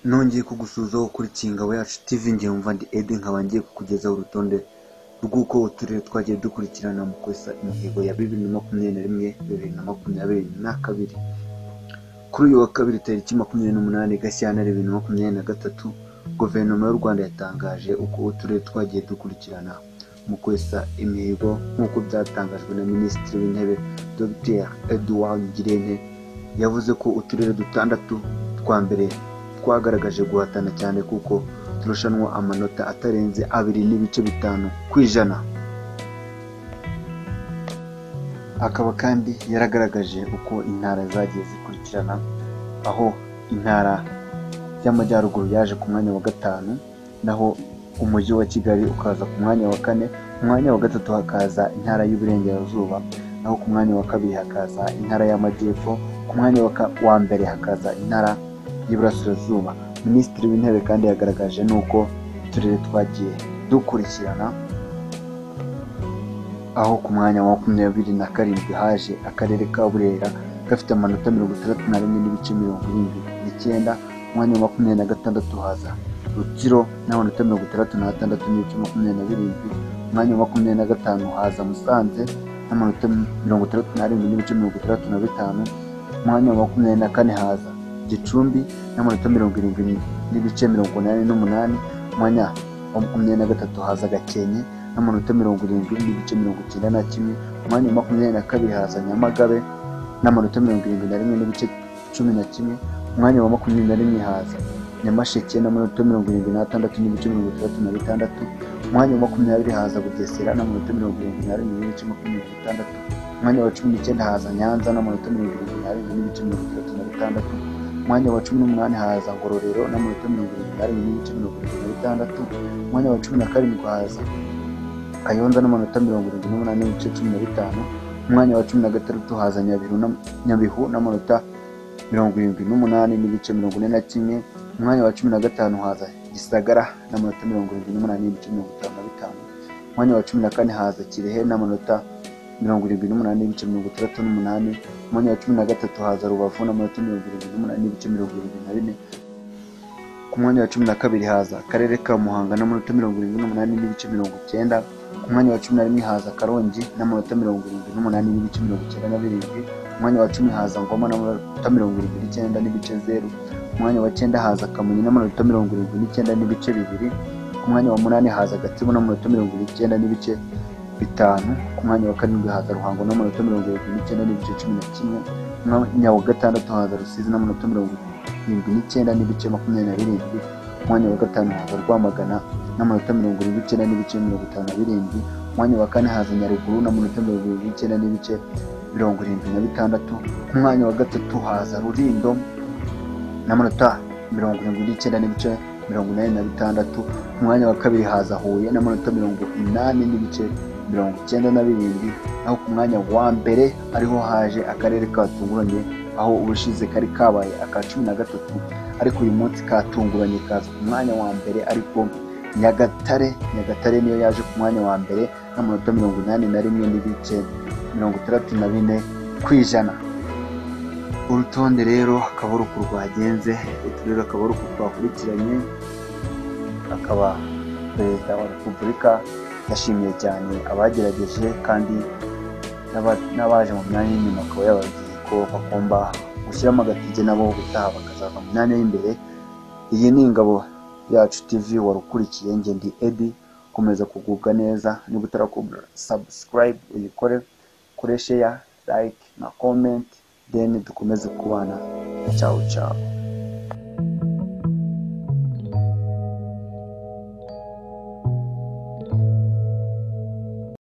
Nongeye kugusuhuzaho kuri Kingabo Yacu TV, ngiye umva ndi Edi, nkaba ngiye kukugezaho urutonde rw'uko uturere twagiye dukurikirana mu kwesa imihigo ya 2021 2022. Kuri uyu wa kabiri tariki 28 Gashyantare 2023, Guverinoma y'u Rwanda yatangaje uko uturere twagiye dukurikirana mu kwesa imihigo nk'uko byatangajwe na Minisitiri w'Intebe Dr Edouard Ngirente. Yavuze ko uturere dutandatu twa mbere twagaragaje guhatana cyane kuko turushanwa amanota atarenze 2.5 kw'ijana. Akaba kandi yaragaragaje uko intara zagiye zikurikirana, aho intara y'Amajyaruguru yaje ku mwanya wa 5, naho umujyi wa Kigali ukaza ku mwanya wa 4, ku mwanya wa 3 hakaza intara y'Uburengerazuba, naho ku mwanya wa 2 hakaza intara y'Amajyepfo, ku mwanya wa mbere hakaza intara y'Iburasirazuba. Minisitiri w'Intebe kandi yagaragaje nuko uturere twagiye dukurikirana, aho ku mwanya wa 27 haje akarere ka Burera gafite amanota 61.79, ku mwanya wa 26 haza Rutsiro n'amanota 66.27, ku mwanya wa 25 haza Musanze n'amanota 67.35, ku mwanya wa 24 haza Gicumbi n'amanota 70.88, ku mwanya wa 23 haza Gakenke n'amanota 70.91, ku mwanya wa 22 haza Nyamagabe n'amanota 71.11, ku mwanya wa 21 haza Nyamasheke n'amanota 76.36, ku mwanya wa 20 haza Bugesera n'amanota 77.36, ku mwanya wa 19 haza Nyanza n'amanota 77.36, ku mwanya wa 18 haza Ngororero n'amanota 77.36, ku mwanya wa 17 haza Kayonza n'amanota 78.15, ku mwanya wa 16 haza Nyabihu n'amanota 78.41, ku mwanya wa 15 haza Gisagara n'amanota 78.55, ku mwanya wa 14 haza Kirehe n'amanota 78.38, ku mwanya wa 13 haza Rubavu n'amanota 78.24, ku mwanya wa 12 haza Akarere ka Muhanga n'amanota 78.90, ku mwanya wa 11 haza Karongi n'amanota 78.97, ku mwanya wa 10 haza Ngoma n'amanota 79.0, ku mwanya wa 9 haza Kamonyi n'amanota 79.2, ku mwanya wa 8 haza Gatsibo n'amanota 90.5, ku mwanya wa 7 haza Ruhango n'amanota 79.11, ku mwanya wa 6 haza Rusizi n'amanota 79.27, ku mwanya wa 5 haza Rwamagana n'amanota 79.57, ku mwanya wa 4 haza Nyaruguru n'amanota 79.76, ku mwanya wa 3 haza Rulindo n'amanota 79.86, ku mwanya wa 2 haza Huye n'amanota 80.97, naho ku mwanya wa mbere ariho haje akarere katunguranye, aho ubushize kari kabaye aka 13, ariko uyu munsi katunguranye kaza ku mwanya wa mbere, ariko Nyagatare niyo yaje ku mwanya wa mbere n'amanota 81.64 kw'ijana. Urutonde rero akaba ari uko rwagenze, uturere akaba ari uko twakurikiranye. Akaba Perezida wa Repubulika yashimiye cyane abagerageje, kandi n'abaje mu myanya y'inyuma akaba yababwiye ko bagomba gushyiramo agatege nabo gutaha bakazava mu myanya y'imbere. Iyi ni Ingabo Yacu TV warukurikiye, njye ndi Edi. Komeza kugubwa neza, niba utarakora subscribe uyikore, kore share, like na comment, then dukomeze kubana. Ciao ciao.